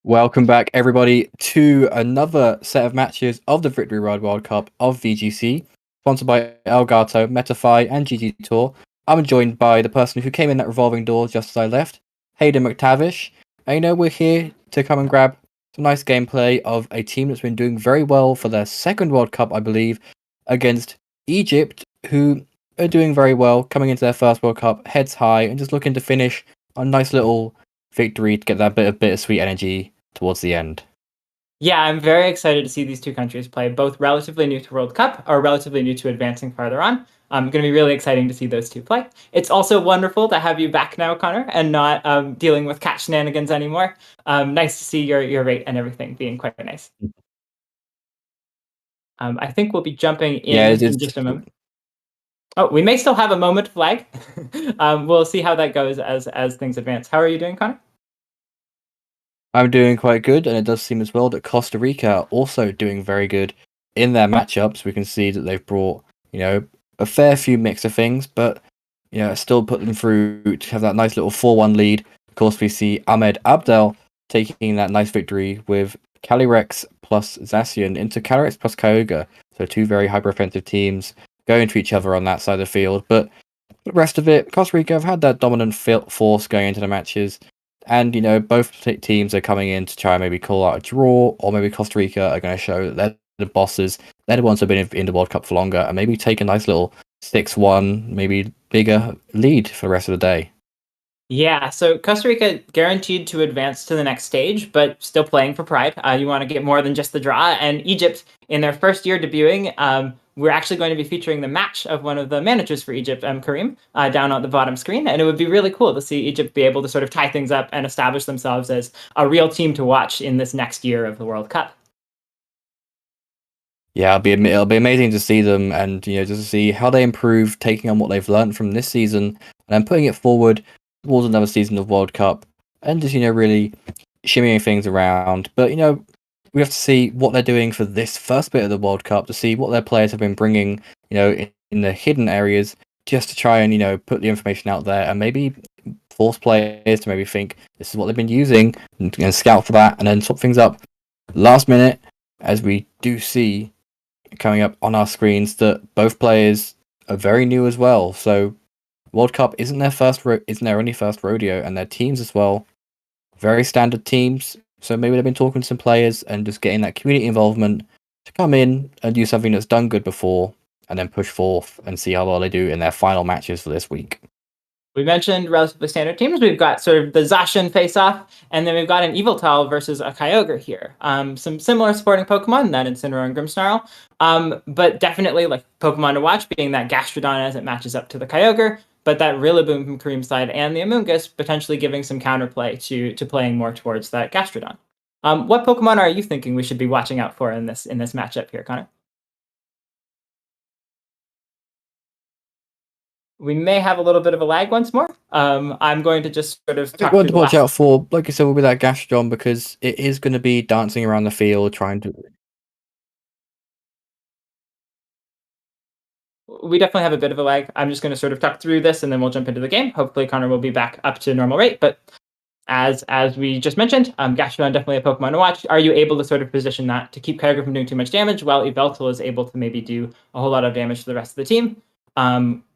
Welcome back, everybody, to another set of matches of the Victory Ride World Cup of VGC, sponsored by Elgato, Metafy, and GG Tour. I'm joined by the person who came in that revolving door just as I left, Hayden McTavish. And we're here to come and grab some nice gameplay of a team that's been doing very well for their second World Cup, I believe, against Egypt, who are doing very well, coming into their first World Cup, heads high, and just looking to finish a nice little victory to get that bit of bittersweet energy towards the end. Yeah, I'm very excited to see these two countries play, both relatively new to World Cup or relatively new to advancing farther on. Going to be really exciting to see those two play. It's also wonderful to have you back now, Connor, and not dealing with catch shenanigans anymore. Nice to see your rate and everything being quite nice. I think we'll be jumping in just a moment. Oh, we may still have a moment of lag. We'll see how that goes as things advance. How are you doing, Connor? I'm doing quite good, and it does seem as well that Costa Rica are also doing very good in their matchups. We can see that they've brought, a fair few mix of things, but, still put them through to have that nice little 4-1 lead. Of course, we see Ahmed Abdel taking that nice victory with Calyrex plus Zacian into Calyrex plus Kyogre. So two very hyper-offensive teams going to each other on that side of the field. But the rest of it, Costa Rica have had that dominant force going into the matches. And, both teams are coming in to try and maybe call out a draw, or maybe Costa Rica are going to show that they're the bosses. They're the ones who have been in the World Cup for longer, and maybe take a nice little 6-1, maybe bigger lead for the rest of the day. Yeah, so Costa Rica guaranteed to advance to the next stage, but still playing for pride. You want to get more than just the draw. And Egypt, in their first year debuting, we're actually going to be featuring the match of one of the managers for Egypt, Karim, down on the bottom screen. And it would be really cool to see Egypt be able to sort of tie things up and establish themselves as a real team to watch in this next year of the World Cup. Yeah, it'll be amazing to see them and, just to see how they improve, taking on what they've learned from this season and then putting it forward towards another season of World Cup and just, really shimmying things around. But, we have to see what they're doing for this first bit of the World Cup to see what their players have been bringing, in the hidden areas just to try and, put the information out there and maybe force players to maybe think this is what they've been using and scout for that and then swap things up last minute, as we do see coming up on our screens that both players are very new as well. So World Cup isn't their only first rodeo, and their teams as well, very standard teams. So maybe they've been talking to some players and just getting that community involvement to come in and do something that's done good before, and then push forth and see how well they do in their final matches for this week. We mentioned relatively standard teams. We've got sort of the Zacian face-off, and then we've got an Yveltal versus a Kyogre here. Some similar supporting Pokemon, that Incineroar and Grimmsnarl, but definitely like Pokemon to watch, being that Gastrodon as it matches up to the Kyogre, but that Rillaboom from Karim's side and the Amoonguss potentially giving some counterplay to playing more towards that Gastrodon. What Pokemon are you thinking we should be watching out for in this matchup here, Connor? We may have a little bit of a lag once more. I'm going to just sort of talk to watch out for, like I said, will be that Gastrodon, because it is going to be dancing around the field trying to... We definitely have a bit of a lag. I'm just going to sort of talk through this and then we'll jump into the game. Hopefully Connor will be back up to normal rate. But as we just mentioned, Gastrodon definitely a Pokemon to watch. Are you able to sort of position that to keep Kyogre from doing too much damage, while Yveltal is able to maybe do a whole lot of damage to the rest of the team?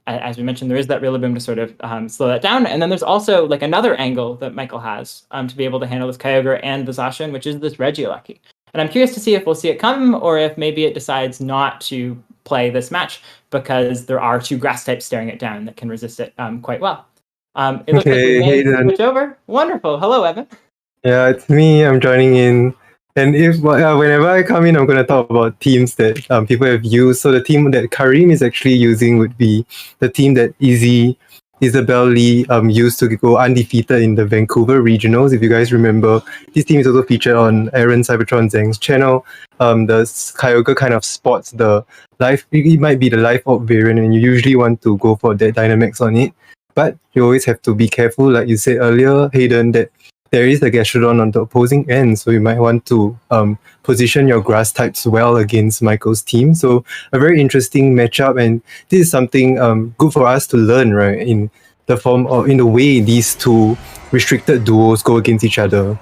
As we mentioned, there is that Rillaboom to sort of slow that down. And then there's also like another angle that Michael has to be able to handle this Kyogre and the Zacian, which is this Regieleki. And I'm curious to see if we'll see it come, or if maybe it decides not to play this match because there are two grass types staring it down that can resist it quite well. It looks like we may switch over. Wonderful. Hello, Evan. Yeah, it's me. I'm joining in. And if whenever I come in, I'm going to talk about teams that people have used. So the team that Karim is actually using would be the team that Isabel Lee used to go undefeated in the Vancouver regionals. If you guys remember, this team is also featured on Aaron Cybertron Zhang's channel. The Kyogre kind of spots the life. It might be the Life Orb variant, and you usually want to go for that Dynamax on it. But you always have to be careful, like you said earlier, Hayden, that there is a Gastrodon on the opposing end, so you might want to position your grass types well against Michael's team. So a very interesting matchup, and this is something good for us to learn, right? In the form or in the way these two restricted duos go against each other.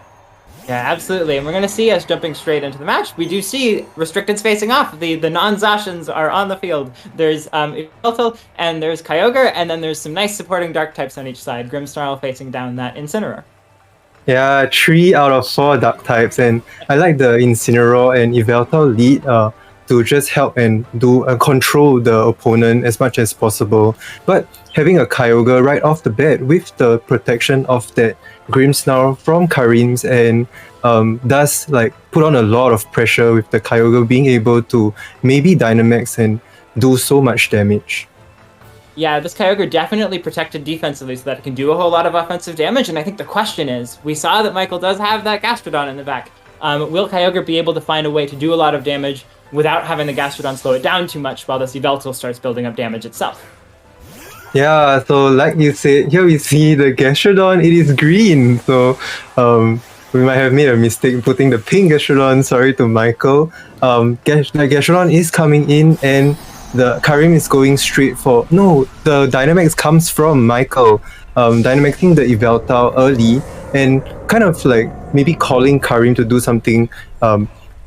Yeah, absolutely. And we're going to see us jumping straight into the match. We do see Restricteds facing off. The non-Zashans are on the field. There's Yveltal, and there's Kyogre, and then there's some nice supporting dark types on each side. Grimmsnarl facing down that Incineroar. Yeah, 3 out of 4 dark types, and I like the Incineroar and Yveltal lead to just help and control the opponent as much as possible. But having a Kyogre right off the bat with the protection of that Grimmsnarl from Karim's and does like put on a lot of pressure with the Kyogre being able to maybe Dynamax and do so much damage. Yeah, this Kyogre definitely protected defensively so that it can do a whole lot of offensive damage, and I think the question is, we saw that Michael does have that Gastrodon in the back. Will Kyogre be able to find a way to do a lot of damage without having the Gastrodon slow it down too much while this Yveltal starts building up damage itself? Yeah, so like you said, here we see the Gastrodon, it is green, so we might have made a mistake putting the pink Gastrodon, sorry to Michael. Gastrodon is coming in and the Karim is going straight for... No, the Dynamax comes from Michael, Dynamaxing the Yveltal early and kind of like maybe calling Karim to do something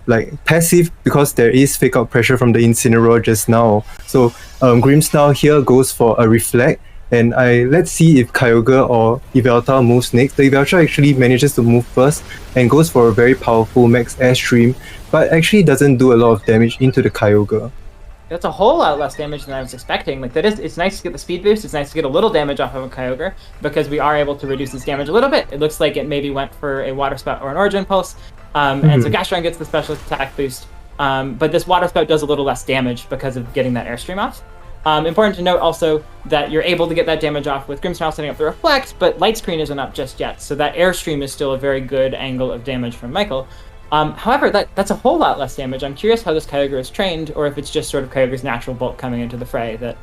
like passive because there is fake out pressure from the Incineroar just now. So Grimmsnarl here goes for a Reflect, and let's see if Kyogre or Yveltal moves next. The Yveltal actually manages to move first and goes for a very powerful Max Airstream, but actually doesn't do a lot of damage into the Kyogre. That's a whole lot less damage than I was expecting. Like it's nice to get the speed boost. It's nice to get a little damage off of a Kyogre because we are able to reduce its damage a little bit. It looks like it maybe went for a Water Spout or an Origin Pulse, and so Gastrodon gets the special attack boost. But this Water Spout does a little less damage because of getting that Airstream off. Important to note also that you're able to get that damage off with Grimmsnarl setting up the Reflect, but Light Screen isn't up just yet, so that Airstream is still a very good angle of damage from Michael. However, that's a whole lot less damage. I'm curious how this Kyogre is trained, or if it's just sort of Kyogre's natural bulk coming into the fray. That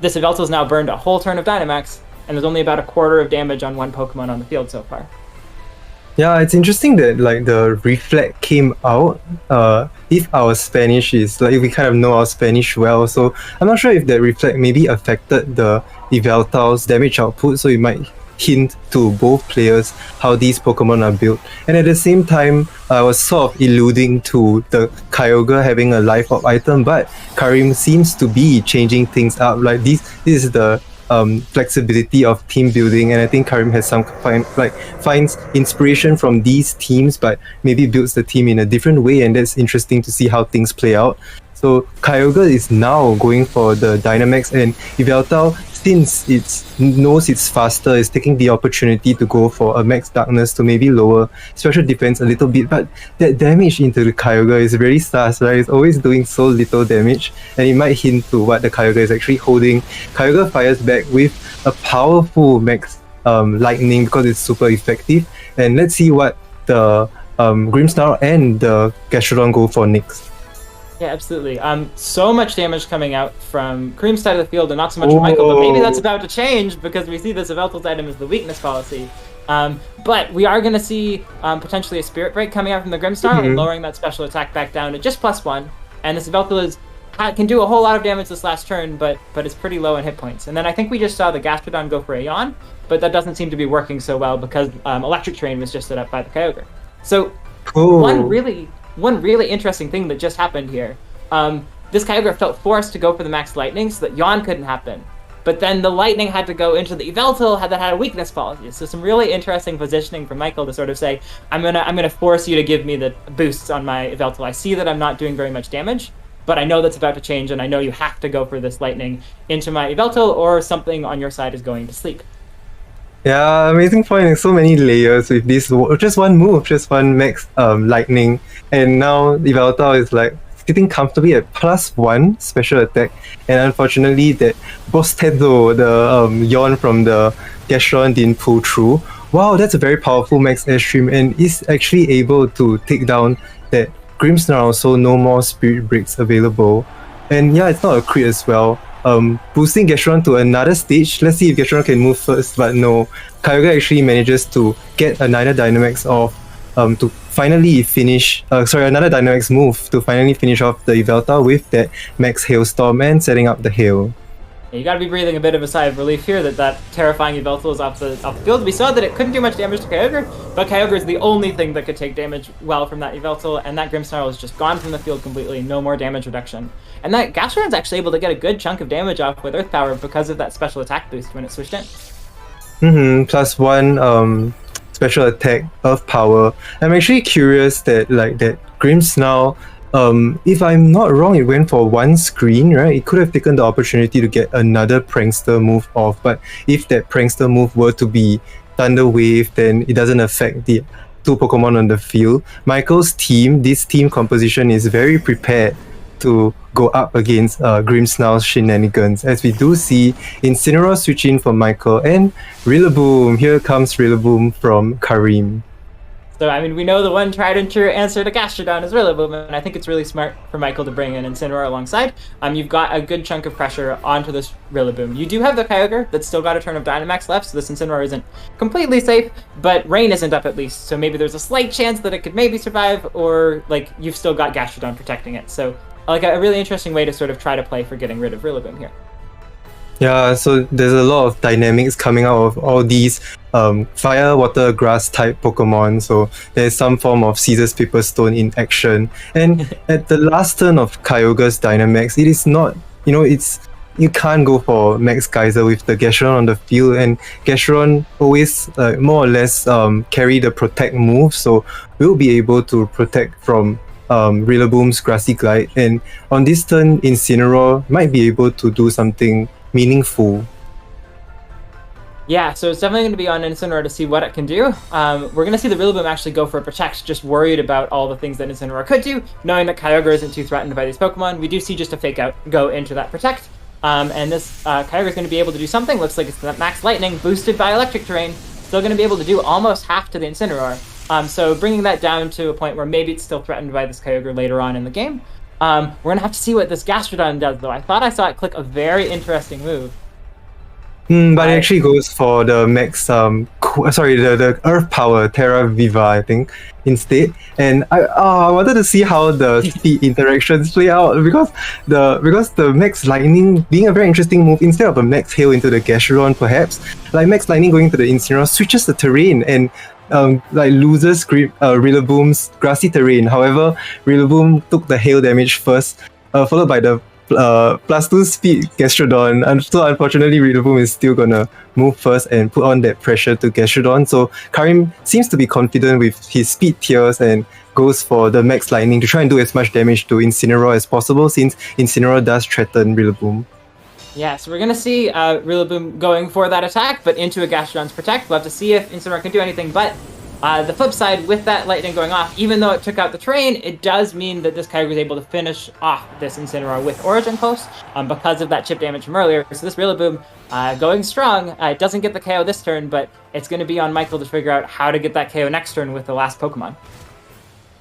this Yveltal's now burned a whole turn of Dynamax, and there's only about a quarter of damage on one Pokemon on the field so far. Yeah, it's interesting that like the Reflect came out. If our Spanish is like we kind of know our Spanish well, so I'm not sure if that Reflect maybe affected the Yveltal's damage output. So it might hint to both players how these Pokemon are built. And at the same time, I was sort of alluding to the Kyogre having a life orb item, but Karim seems to be changing things up. Like this is the flexibility of team building, and I think Karim has finds inspiration from these teams, but maybe builds the team in a different way, and that's interesting to see how things play out. So Kyogre is now going for the Dynamax, and Yveltal, since it knows it's faster, is taking the opportunity to go for a Max Darkness to maybe lower special defense a little bit, but that damage into the Kyogre is very sus, right? It's always doing so little damage, and it might hint to what the Kyogre is actually holding. Kyogre fires back with a powerful Max Lightning because it's super effective, and let's see what the Grimmsnarl and the Gastrodon go for next. Yeah, absolutely. So much damage coming out from Karim's side of the field and not so much from Michael, but maybe that's about to change because we see this Yveltal's item as the weakness policy. But we are going to see potentially a Spirit Break coming out from the Grimmsnarl and lowering that special attack back down to just +1. And this Yveltal can do a whole lot of damage this last turn, but it's pretty low in hit points. And then I think we just saw the Gastrodon go for a Yawn, but that doesn't seem to be working so well because Electric Terrain was just set up by the Kyogre. So one really interesting thing that just happened here. This Kyogre felt forced to go for the Max Lightning so that Yawn couldn't happen. But then the Lightning had to go into the Yveltal that had a weakness policy. So some really interesting positioning from Michael to sort of say, I'm gonna force you to give me the boosts on my Yveltal. I see that I'm not doing very much damage, but I know that's about to change, and I know you have to go for this Lightning into my Yveltal, or something on your side is going to sleep. Yeah, amazing point. So many layers with this. Just one move, just one Max Lightning, and now Yveltal is like sitting comfortably at +1 special attack. And unfortunately, that Bostezo, the Yawn from the Gastrodon, didn't pull through. Wow, that's a very powerful Max Airstream, and is actually able to take down that Grimmsnarl, so no more Spirit Breaks available. And yeah, it's not a crit as well. Boosting Gastrodon to another stage. Let's see if Gastrodon can move first, but no. Kyogre actually manages to get another Dynamax off to finally finish... another Dynamax move to finally finish off the Yveltal with that Max Hailstorm and setting up the Hail. You got to be breathing a bit of a sigh of relief here that terrifying Yveltal is off the field. We saw that it couldn't do much damage to Kyogre, but Kyogre is the only thing that could take damage well from that Yveltal, and that Grimmsnarl is just gone from the field completely, no more damage reduction. And that Gastrodon's actually able to get a good chunk of damage off with Earth Power because of that special attack boost when it switched in. +1 special attack, Earth Power. I'm actually curious that Grimmsnarl, if I'm not wrong, it went for one screen, right? It could have taken the opportunity to get another Prankster move off, but if that Prankster move were to be Thunder Wave, then it doesn't affect the two Pokemon on the field. Michael's team, this team composition is very prepared to go up against Grimmsnarl's shenanigans, as we do see Incineroar switch in for Michael, and Rillaboom. Here comes Rillaboom from Karim. So, I mean, we know the one tried and true answer to Gastrodon is Rillaboom, and I think it's really smart for Michael to bring in Incineroar alongside. You've got a good chunk of pressure onto this Rillaboom. You do have the Kyogre that's still got a turn of Dynamax left, so this Incineroar isn't completely safe, but Rain isn't up at least, so maybe there's a slight chance that it could maybe survive, or, you've still got Gastrodon protecting it. So, a really interesting way to sort of try to play for getting rid of Rillaboom here. Yeah, so there's a lot of dynamics coming out of all these fire, water, grass type Pokemon. So there's some form of scissors, paper, stone in action. And at the last turn of Kyogre's Dynamax, it is not, you can't go for Max Geyser with the Gastrodon on the field, and Gastrodon always more or less carry the protect move, so we'll be able to protect from Rillaboom's Grassy Glide, and on this turn Incineroar might be able to do something meaningful. Yeah, so it's definitely going to be on Incineroar to see what it can do. We're going to see the Rillaboom actually go for a Protect, just worried about all the things that Incineroar could do, knowing that Kyogre isn't too threatened by these Pokemon. We do see just a Fake Out go into that Protect, and this Kyogre is going to be able to do something. Looks like it's the Max Lightning boosted by Electric Terrain, still going to be able to do almost half to the Incineroar. So bringing that down to a point where maybe it's still threatened by this Kyogre later on in the game. We're going to have to see what this Gastrodon does, though. I thought I saw it click a very interesting move. But it actually goes for the max, the Earth Power, Terra Viva, I think, instead. And I wanted to see how the speed interactions play out, because the Max Lightning being a very interesting move, instead of a Max Hail into the Gastrodon, perhaps, Max Lightning going to the Incineroar switches the terrain and loses Rillaboom's grassy terrain. However, Rillaboom took the hail damage first, followed by the +2 speed Gastrodon, and so unfortunately Rillaboom is still gonna move first and put on that pressure to Gastrodon. So Karim seems to be confident with his speed tiers and goes for the Max Lightning to try and do as much damage to Incineroar as possible, since Incineroar does threaten Rillaboom. Yeah, so we're going to see Rillaboom going for that attack, but into a Gastrodon's Protect. We'll have to see if Incineroar can do anything, but the flip side, with that Lightning going off, even though it took out the terrain, it does mean that this Kyogre is able to finish off this Incineroar with Origin Pulse because of that chip damage from earlier. So this Rillaboom going strong. It doesn't get the KO this turn, but it's going to be on Michael to figure out how to get that KO next turn with the last Pokemon.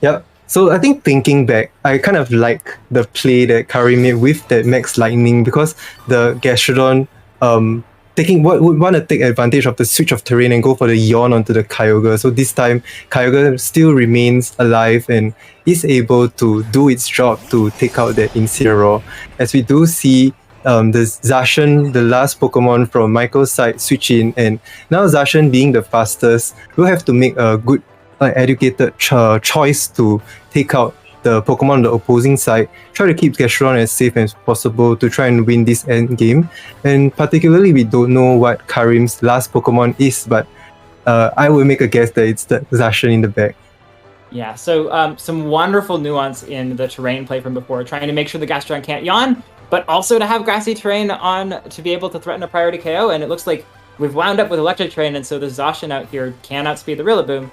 Yep. So I think thinking back, I kind of like the play that Karim made with that Max Lightning, because the Gastrodon would want to take advantage of the switch of terrain and go for the yawn onto the Kyogre. So this time Kyogre still remains alive and is able to do its job to take out that Incineroar. As we do see the Zacian, the last Pokemon from Michael's side, switch in, and now Zacian being the fastest will have to make a good educated choice to take out the Pokemon on the opposing side, try to keep Gastrodon as safe as possible to try and win this end game. And particularly, we don't know what Karim's last Pokemon is, but I will make a guess that it's the Zacian in the back. Yeah, so some wonderful nuance in the terrain play from before, trying to make sure the Gastrodon can't yawn, but also to have grassy terrain on to be able to threaten a priority KO, and it looks like we've wound up with Electric Terrain, and so the Zacian out here can outspeed the Rillaboom.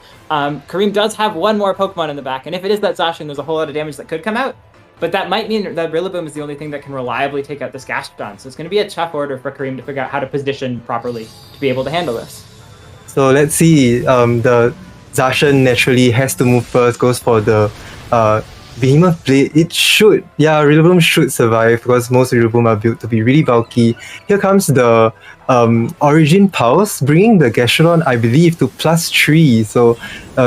Karim does have one more Pokemon in the back, and if it is that Zacian, there's a whole lot of damage that could come out, but that might mean that Rillaboom is the only thing that can reliably take out this Gastrodon, so it's going to be a tough order for Karim to figure out how to position properly to be able to handle this. So let's see, the Zacian naturally has to move first, goes for the Behemoth Blade. Rillaboom should survive, because most Rillaboom are built to be really bulky. Here comes the Origin Pulse, bringing the Gastrodon, I believe, to +3. So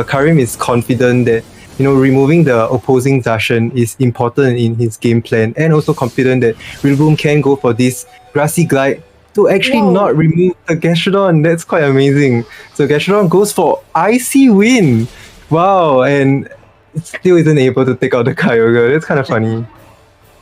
Karim is confident that removing the opposing Zacian is important in his game plan, and also confident that Rillaboom can go for this Grassy Glide to actually not remove the Gastrodon. That's quite amazing. So Gastrodon goes for Icy Wind. Wow, and it still isn't able to take out the Kyogre. That's kind of funny.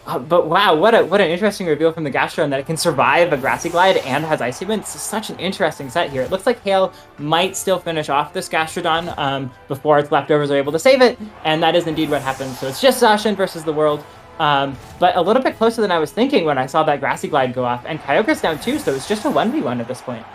But wow, what an interesting reveal from the Gastrodon that it can survive a Grassy Glide and has Icy Wind. It's such an interesting set here. It looks like Hail might still finish off this Gastrodon before its leftovers are able to save it, and that is indeed what happened. So it's just Zacian versus the world. But a little bit closer than I was thinking when I saw that Grassy Glide go off, and Kyogre's down too, so it's just a 1v1 at this point.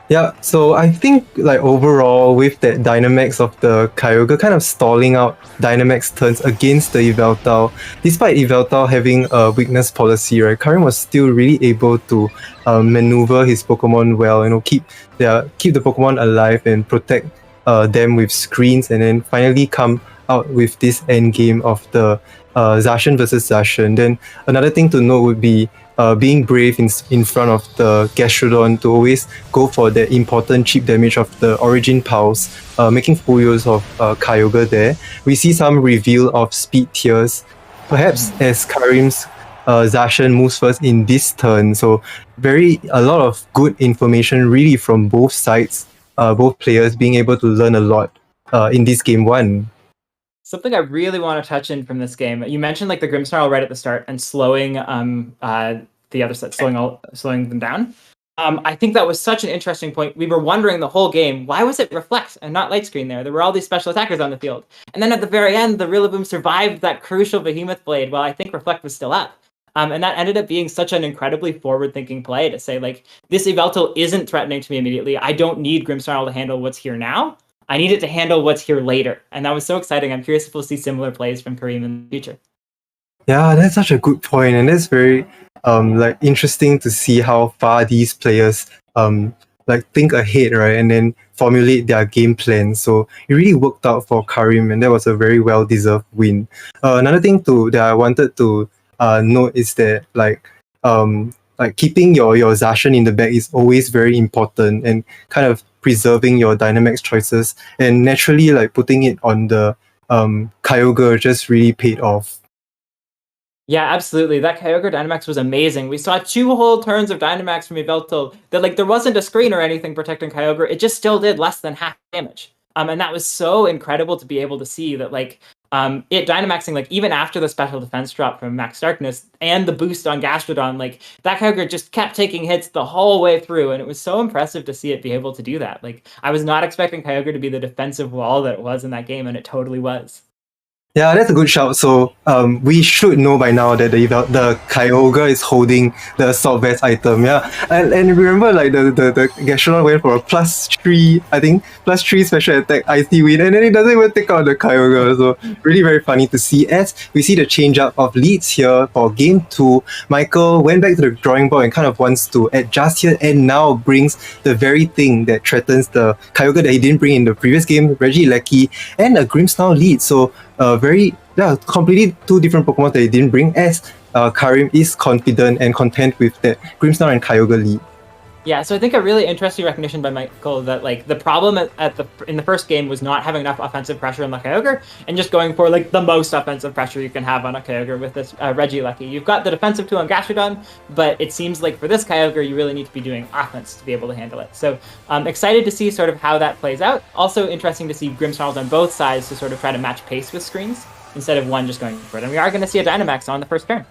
Yeah, so I think overall with that Dynamax of the Kyogre kind of stalling out Dynamax turns against the Yveltal, despite Yveltal having a weakness policy, right, Karim was still really able to maneuver his Pokemon well, keep the Pokemon alive and protect them with screens, and then finally come out with this end game of the Zacian versus Zacian. Then another thing to note would be being brave in front of the Gastrodon to always go for the important chip damage of the Origin Pulse, making full use of Kyogre there. We see some reveal of speed tiers, perhaps as Karim's Zacian moves first in this turn. So a lot of good information really from both sides, both players being able to learn a lot in this game one. Something I really want to touch in from this game. You mentioned the Grimmsnarl right at the start and slowing the other set, slowing them down. I think that was such an interesting point. We were wondering the whole game, why was it Reflect and not Light Screen there? There were all these special attackers on the field. And then at the very end, the Rillaboom survived that crucial Behemoth Blade while I think Reflect was still up. And that ended up being such an incredibly forward-thinking play to say, this Yveltal isn't threatening to me immediately. I don't need Grimmsnarl to handle what's here now. I need it to handle what's here later. And that was so exciting. I'm curious if we'll see similar plays from Karim in the future. Yeah, that's such a good point, and that's very interesting to see how far these players think ahead, right, and then formulate their game plan. So it really worked out for Karim, and that was a very well-deserved win. Another thing that I wanted to note is that keeping your Zacian in the bag is always very important, and kind of preserving your Dynamax choices, and naturally putting it on the Kyogre just really paid off. Yeah, absolutely. That Kyogre Dynamax was amazing. We saw 2 whole turns of Dynamax from Yveltal that there wasn't a screen or anything protecting Kyogre. It just still did less than half damage. And that was so incredible to be able to see that it Dynamaxing even after the special defense drop from Max Darkness and the boost on Gastrodon, that Kyogre just kept taking hits the whole way through, and it was so impressive to see it be able to do that. I was not expecting Kyogre to be the defensive wall that it was in that game, and it totally was. Yeah, that's a good shout. So we should know by now that the Kyogre is holding the Assault Vest item. Yeah, and remember the Gastrodon went for a +3 special attack Icy Wind, and then it doesn't even take out the Kyogre. So really very funny to see. As we see the change up of leads here for game 2, Michael went back to the drawing board and kind of wants to adjust here, and now brings the very thing that threatens the Kyogre that he didn't bring in the previous game, Regieleki, and a Grimmsnarl lead. So completely 2 different Pokemon that he didn't bring, as Karim is confident and content with that Grimmsnarl and Kyogre lead. Yeah, so I think a really interesting recognition by Michael that the problem in the first game was not having enough offensive pressure on the Kyogre, and just going for the most offensive pressure you can have on a Kyogre with this Regieleki. You've got the defensive tool on Gastrodon, but it seems like for this Kyogre you really need to be doing offense to be able to handle it. So I'm excited to see sort of how that plays out. Also interesting to see Grimmsnarls on both sides to sort of try to match pace with screens instead of one just going for it. And we are going to see a Dynamax on the first turn.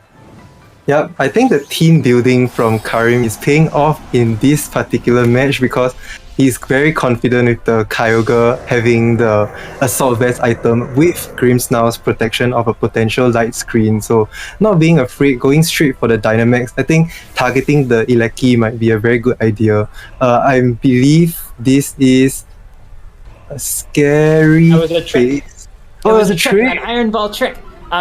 Yeah, I think the team building from Karim is paying off in this particular match, because he's very confident with the Kyogre having the Assault Vest item with Grimmsnarl's protection of a potential light screen. So not being afraid, going straight for the Dynamax. I think targeting the Eleki might be a very good idea. I believe this is a scary trick. It was a trick, an Iron Ball trick.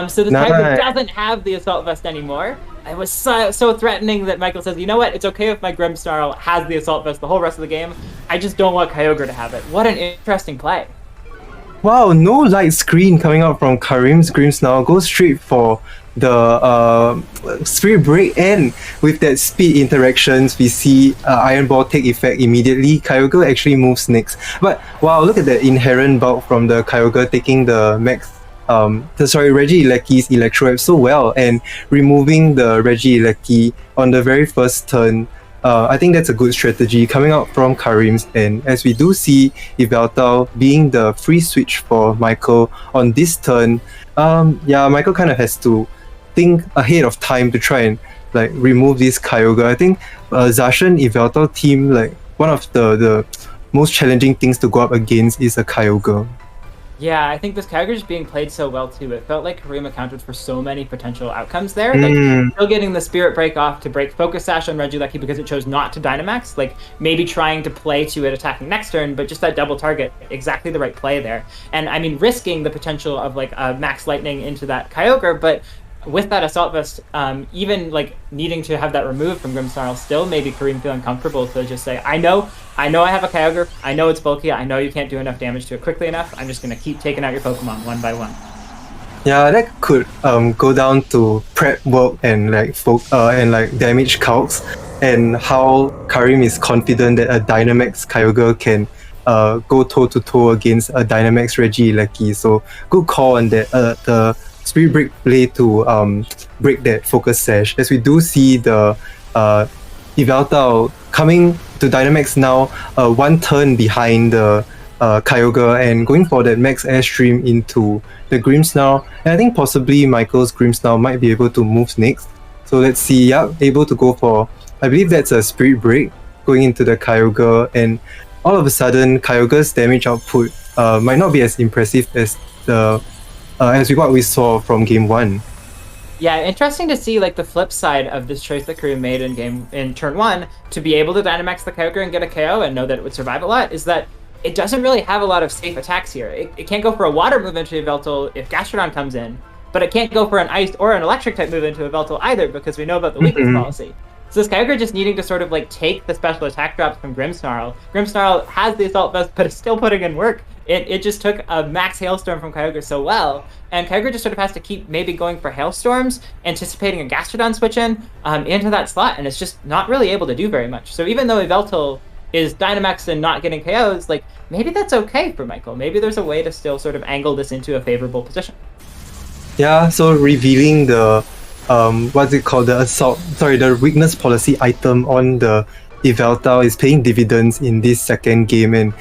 So the Kyogre doesn't have the Assault Vest anymore. It was so threatening that Michael says, you know what, it's okay if my Grimmsnarl has the Assault Vest the whole rest of the game. I just don't want Kyogre to have it. What an interesting play. Wow, no light screen coming out from Karim's Grimmsnarl. Goes straight for the Spirit Break, and with that speed interactions, we see Iron Ball take effect immediately. Kyogre actually moves next. But wow, look at the inherent bulk from the Kyogre taking the Regieleki's Electro Web so well and removing the Regieleki on the very first turn. I think that's a good strategy coming out from Karim's end, as we do see Yveltal being the free switch for Michael on this turn. Michael kind of has to think ahead of time to try and like remove this Kyogre. I think Zacian Yveltal team, like one of the most challenging things to go up against is a Kyogre. Yeah, I think this Kyogre is being played so well too. It felt like Karim accounted for so many potential outcomes there. Like still getting the Spirit Break off to break Focus Sash on Regieleki because it chose not to Dynamax. Like maybe trying to play to it attacking next turn, but just that double target, exactly the right play there. And I mean, risking the potential of like a Max Lightning into that Kyogre, but with that Assault Vest, even like needing to have that removed from Grimmsnarl, still maybe Karim feeling comfortable to just say, I know I have a Kyogre, I know it's bulky, I know you can't do enough damage to it quickly enough, I'm just going to keep taking out your Pokemon one by one. Yeah, that could go down to prep work and like damage calcs, and how Karim is confident that a Dynamax Kyogre can go toe-to-toe against a Dynamax Regieleki. So good call on that. The Spirit Break play to break that Focus Sash, as we do see the Yveltal coming to Dynamax now, one turn behind the Kyogre and going for that Max Airstream into the Grimmsnarl. And I think possibly Michael's Grimmsnarl might be able to move next. So let's see, yeah, able to go for, I believe that's a Spirit Break going into the Kyogre, and all of a sudden Kyogre's damage output might not be as impressive as what we saw from game 1. Yeah, interesting to see like the flip side of this choice that Karim made in turn 1 to be able to Dynamax the Kyogre and get a KO and know that it would survive a lot, is that it doesn't really have a lot of safe attacks here. It can't go for a water move into Yveltal if Gastrodon comes in, but it can't go for an ice or an electric type move into Yveltal either, because we know about the weakness policy. So this Kyogre just needing to sort of like take the special attack drops from Grimmsnarl. Grimmsnarl has the Assault Vest, but it's still putting in work. It just took a max Hailstorm from Kyogre so well, and Kyogre just sort of has to keep maybe going for Hailstorms, anticipating a Gastrodon switch into that slot, and it's just not really able to do very much. So even though Yveltal is Dynamax and not getting KOs, like maybe that's okay for Michael. Maybe there's a way to still sort of angle this into a favorable position. Yeah, so revealing the the weakness policy item on the Yveltal is paying dividends in this second game, and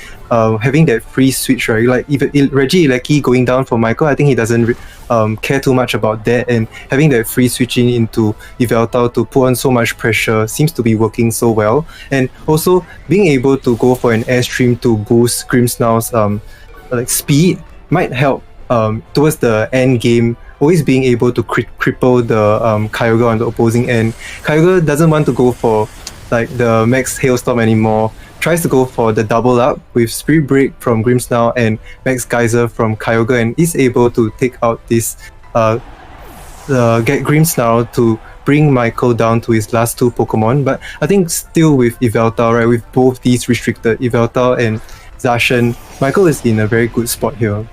having that free switch, right? Like even Regieleki going down for Michael, I think he doesn't care too much about that, and having that free switching into Yveltal to put on so much pressure seems to be working so well. And also being able to go for an Airstream to boost Grimmsnarl's speed might help towards the end game. Always being able to cripple the Kyogre on the opposing end. Kyogre doesn't want to go for like the Max Hailstorm anymore. Tries to go for the double up with Spirit Break from Grimmsnarl and Max Geyser from Kyogre, and is able to take out this get Grimmsnarl to bring Michael down to his last 2 Pokemon. But I think still with Yveltal, right, with both these restricted, Yveltal and Zacian, Michael is in a very good spot here.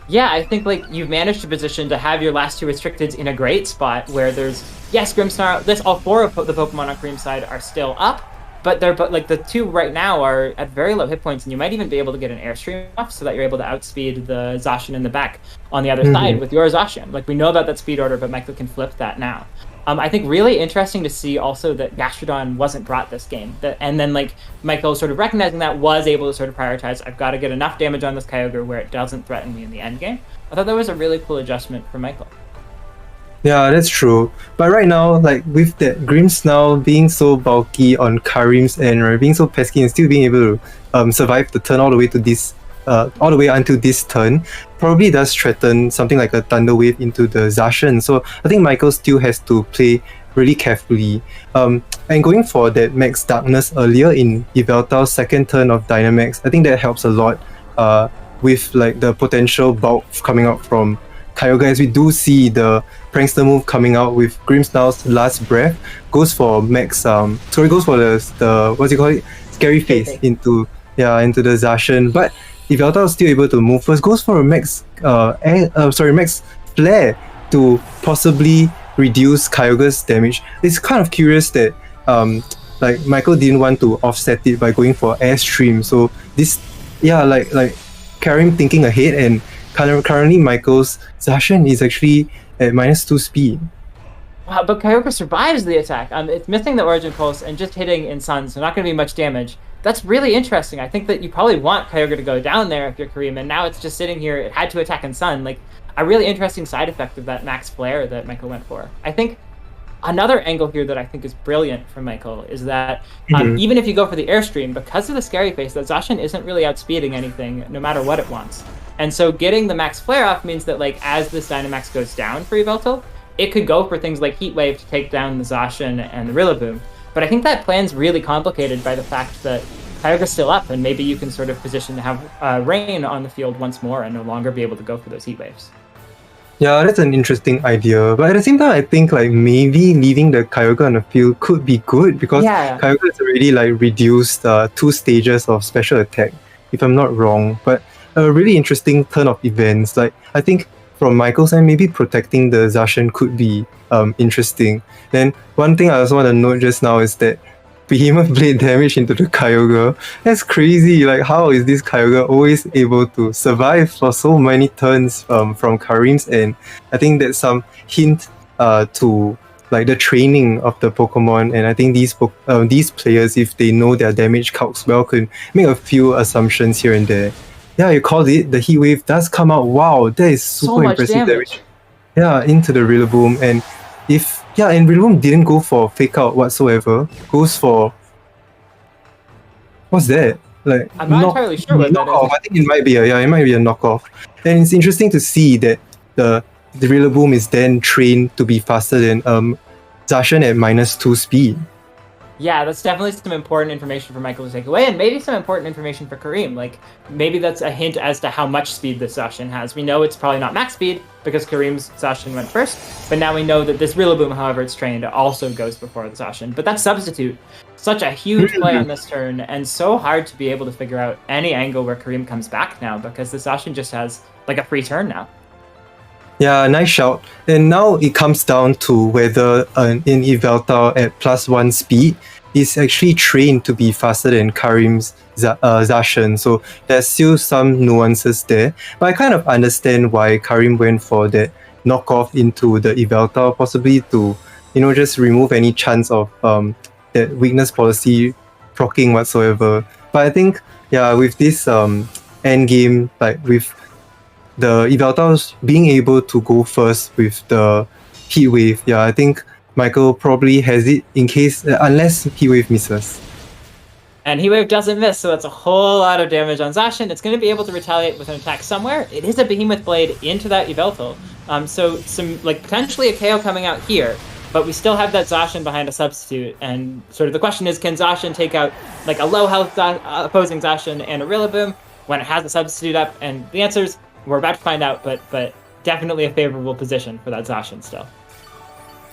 Yeah, I think like you've managed to position to have your last 2 restricteds in a great spot where there's, yes, Grimmsnarl, all 4 of the Pokemon on Karim's side are still up, but like the 2 right now are at very low hit points, and you might even be able to get an Airstream off so that you're able to outspeed the Zacian in the back on the other side with your Zacian. Like we know about that speed order, but Michael can flip that now. I think really interesting to see also that Gastrodon wasn't brought this game. And then like Michael sort of recognizing that was able to sort of prioritize, I've got to get enough damage on this Kyogre where it doesn't threaten me in the end game. I thought that was a really cool adjustment for Michael. Yeah, that's true. But right now, like with that Grimmsnarl being so bulky on Karim's end, right, being so pesky and still being able to survive the turn all the way until this turn, probably does threaten something like a Thunder Wave into the Zacian. So I think Michael still has to play really carefully. And going for that Max Darkness earlier in Yveltal's second turn of Dynamax, I think that helps a lot with like the potential bulk coming out from Kyogre, as we do see the Prankster move coming out with Grimmsnarl's Last Breath, goes for Max, goes for the what's it called? Scary Face into the Zacian, but Yveltal is still able to move first, goes for a Max Flare to possibly reduce Kyogre's damage. It's kind of curious that like Michael didn't want to offset it by going for Airstream. So this, like Karim thinking ahead, and currently Michael's Zacian is actually at -2 speed. Wow, but Kyogre survives the attack. It's missing the Origin Pulse and just hitting in Sun, so not going to be much damage. That's really interesting. I think that you probably want Kyogre to go down there if you're Karim, and now it's just sitting here. It had to attack in Sun. Like, a really interesting side effect of that max flare that Michael went for. I think another angle here that I think is brilliant from Michael is that even if you go for the Airstream, because of the Scary Face, that Zacian isn't really outspeeding anything, no matter what it wants. And so getting the max flare off means that, like, as this Dynamax goes down for Yveltal, it could go for things like Heat Wave to take down the Zacian and the Rillaboom. But I think that plan's really complicated by the fact that Kyogre's still up, and maybe you can sort of position to have Rain on the field once more and no longer be able to go for those Heat Waves. Yeah, that's an interesting idea. But at the same time, I think like maybe leaving the Kyogre on the field could be good, because Kyogre has already like reduced 2 stages of special attack, if I'm not wrong. But a really interesting turn of events. Like, I think from Michael's side, maybe protecting the Zacian could be interesting. Then one thing I also want to note just now is that Behemoth Blade damage into the Kyogre. That's crazy. Like, how is this Kyogre always able to survive for so many turns from Karim's end? I think that's some hint to like the training of the Pokemon, and I think these players, if they know their damage calcs well, could make a few assumptions here and there. Yeah, you called it. The Heat Wave does come out. Wow, that is super impressive damage. Yeah, into the Rillaboom, and and Rillaboom didn't go for fake out whatsoever. Goes for, what's that? Like, I'm not entirely sure what that is. I think it might be a knockoff. And it's interesting to see that the Rillaboom is then trained to be faster than Zacian at -2 speed. Yeah, that's definitely some important information for Michael to take away, and maybe some important information for Karim. Like, maybe that's a hint as to how much speed this Zacian has. We know it's probably not max speed, because Karim's Zacian went first, but now we know that this Rillaboom, however it's trained, also goes before the Zacian. But that Substitute, such a huge play on this turn, and so hard to be able to figure out any angle where Karim comes back now, because the Zacian just has, like, a free turn now. Yeah, nice shout. And now it comes down to whether in Yveltal at +1 speed is actually trained to be faster than Karim's Zacian. So there's still some nuances there. But I kind of understand why Karim went for that knockoff into the Yveltal, possibly to, just remove any chance of that weakness policy proccing whatsoever. But I think, with this end game, like with the Yveltal being able to go first with the Heat Wave, I think Michael probably has it in case, unless Heat Wave misses. And Heat Wave doesn't miss, so that's a whole lot of damage on Zacian. It's going to be able to retaliate with an attack somewhere. It is a Behemoth Blade into that Yveltal. So some, like, potentially a KO coming out here, but we still have that Zacian behind a Substitute. And sort of the question is, can Zacian take out, like, a low health opposing Zacian and a Rillaboom when it has a Substitute up? And the answers, we're about to find out, but definitely a favorable position for that Zacian still.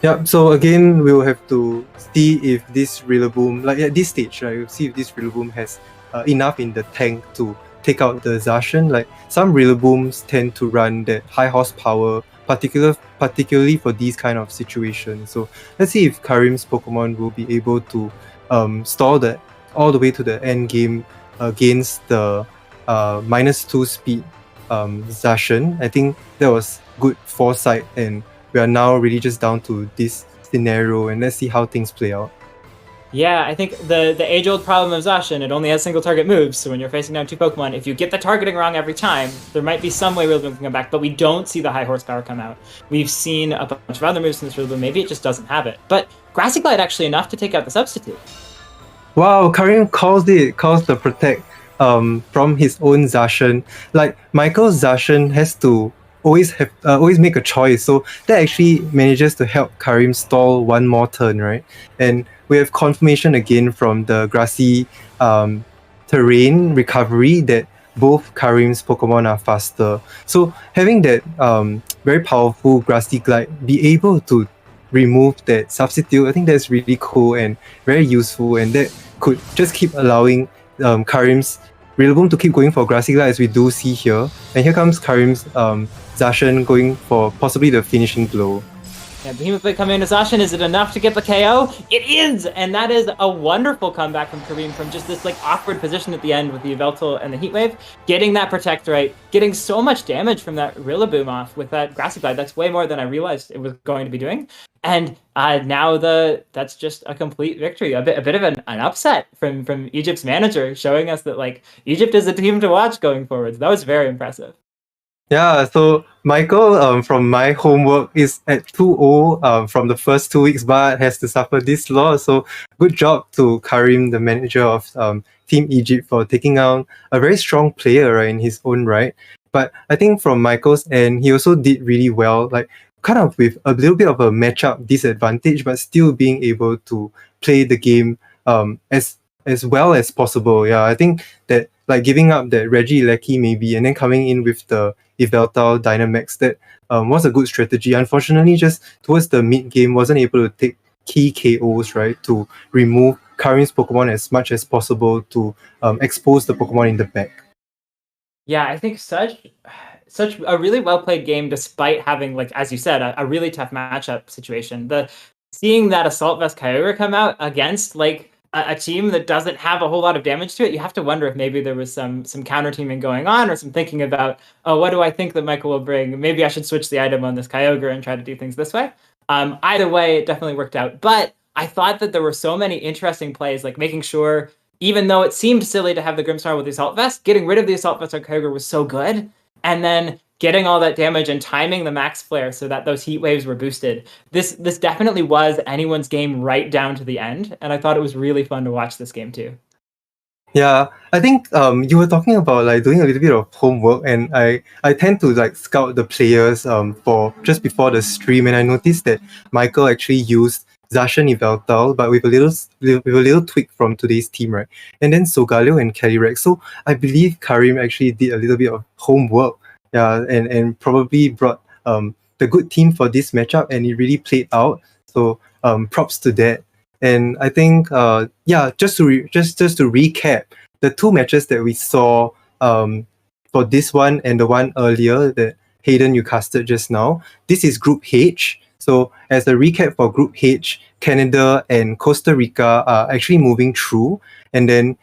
Yeah, so again, we'll have to see if this Rillaboom, like at this stage, right, we'll see if this Rillaboom has enough in the tank to take out the Zacian. Like, some Rillabooms tend to run that high horsepower, particularly for these kind of situations. So let's see if Karim's Pokemon will be able to stall that all the way to the end game against the -2 speed Zacian. I think that was good foresight, and we are now really just down to this scenario, and let's see how things play out. Yeah, I think the age-old problem of Zacian, it only has single target moves, so when you're facing down 2 Pokemon, if you get the targeting wrong every time, there might be some way Rillaboom can come back, but we don't see the high horsepower come out. We've seen a bunch of other moves in this Rillaboom, maybe it just doesn't have it. But Grassy Glide actually enough to take out the Substitute. Wow, Karim calls the Protect from his own Zacian. Like, Michael's Zacian has to always make a choice, so that actually manages to help Karim stall one more turn, right? And we have confirmation again from the grassy terrain recovery that both Karim's Pokemon are faster. So having that very powerful Grassy Glide be able to remove that Substitute, I think that's really cool and very useful, and that could just keep allowing Karim's Rillaboom to keep going for Grassy Glide as we do see here. And here comes Karim's Zacian going for possibly the finishing blow. Yeah, Behemoth Blade coming into Zacian. Is it enough to get the KO? It is! And that is a wonderful comeback from Karim from just this like awkward position at the end with the Yveltal and the Heatwave. Getting that Protect right, getting so much damage from that Rillaboom off with that Grassy Glide. That's way more than I realized it was going to be doing. And now that's just a complete victory. A bit of an upset from Egypt's manager, showing us that like Egypt is a team to watch going forward. That was very impressive. Yeah, so Michael, from my homework, is at 2-0 from the first 2 weeks, but has to suffer this loss. So good job to Karim, the manager of Team Egypt, for taking on a very strong player, right, in his own right. But I think from Michael's end, he also did really well, like kind of with a little bit of a matchup disadvantage, but still being able to play the game as well as possible. Yeah, I think that like giving up that Reggie Lecky maybe and then coming in with the Yveltal Dynamax, that was a good strategy. Unfortunately, just towards the mid game, wasn't able to take key KOs, right, to remove Karim's Pokemon as much as possible to expose the Pokemon in the back. Yeah, I think such a really well played game, despite having, like as you said, a really tough matchup situation. Seeing that Assault Vest Kyogre come out against like a team that doesn't have a whole lot of damage to it, you have to wonder if maybe there was some counter teaming going on, or some thinking about, oh, what do I think that Michael will bring? Maybe I should switch the item on this Kyogre and try to do things this way. Either way, it definitely worked out. But I thought that there were so many interesting plays, like making sure, even though it seemed silly to have the Grimmsnarl with the Assault Vest, getting rid of the Assault Vest on Kyogre was so good. And then getting all that damage and timing the Max Flare so that those heat waves were boosted. This definitely was anyone's game right down to the end, and I thought it was really fun to watch this game too. Yeah, I think you were talking about like doing a little bit of homework, and I tend to like scout the players for just before the stream, and I noticed that Michael actually used Zacian Yveltal, but with a little tweak from today's team, right? And then Solgaleo and Calyrex. So I believe Karim actually did a little bit of homework, yeah, and probably brought the good team for this matchup, and it really played out. So props to that. And I think just to recap, the two matches that we saw for this one and the one earlier that Hayden you casted just now, this is Group H. So as a recap for Group H, Canada and Costa Rica are actually moving through, and then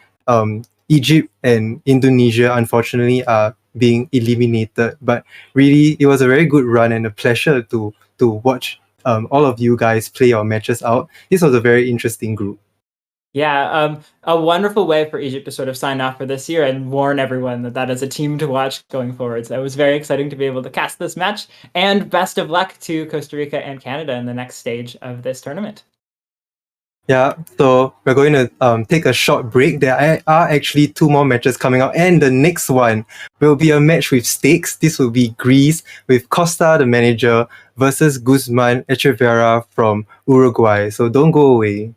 Egypt and Indonesia unfortunately are being eliminated. But really, it was a very good run and a pleasure to watch all of you guys play your matches out. This was a very interesting group. Yeah, a wonderful way for Egypt to sort of sign off for this year and warn everyone that is a team to watch going forward. So it was very exciting to be able to cast this match, and best of luck to Costa Rica and Canada in the next stage of this tournament. Yeah, so we're going to take a short break. There are actually 2 more matches coming out, and the next one will be a match with stakes. This will be Greece with Costa, the manager, versus Guzman Echeverria from Uruguay. So don't go away.